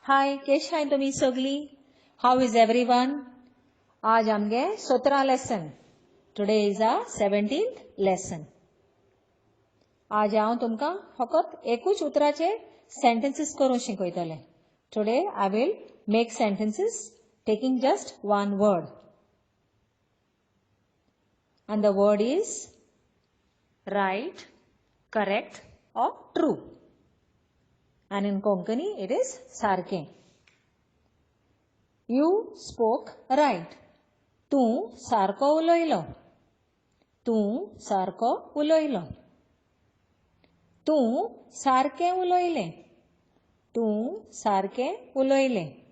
हाय, केश हाय तुमी सगली? How is everyone? आज आमगे 17 lesson. Today is a 17th lesson. आज हांव तुमकां फकत एकूच उतराचे सेंटेन्सेस करून शिकयतलें. Today I will make sentences taking just one word. And the word is right, correct or true. And in Konkani it is sarke. You spoke right. तूं सारको उलयलो. तूं सारको उलयलो. तूं सारकें उलयलें. तूं सारकें उलयलें.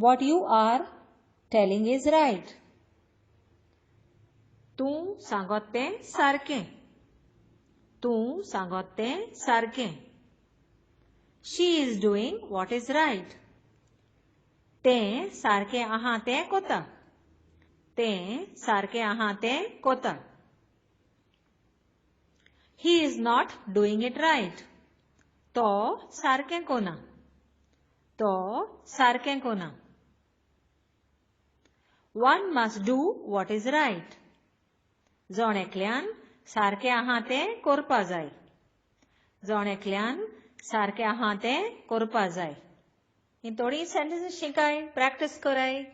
What you are telling is right. तूं सांगत तें सारकें. तूं सांगत तें सारकें. She is doing what is right. तें सारकें आहा तें कोता. तें सारकें आहा तें कोता. He is not doing it right. तो सारकें कोना. तो सारकें कोना. One must do what is right. जोण एकल्यान सारकें आहा तें करपा जाय. जोण एकल्यान सारकें आहा तें करपा जाय. ही थोडी सेंटेन्सेस शिकाय, प्रॅक्टिस कराय.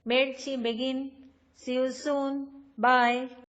मेळची बेगीन. See you soon. Bye.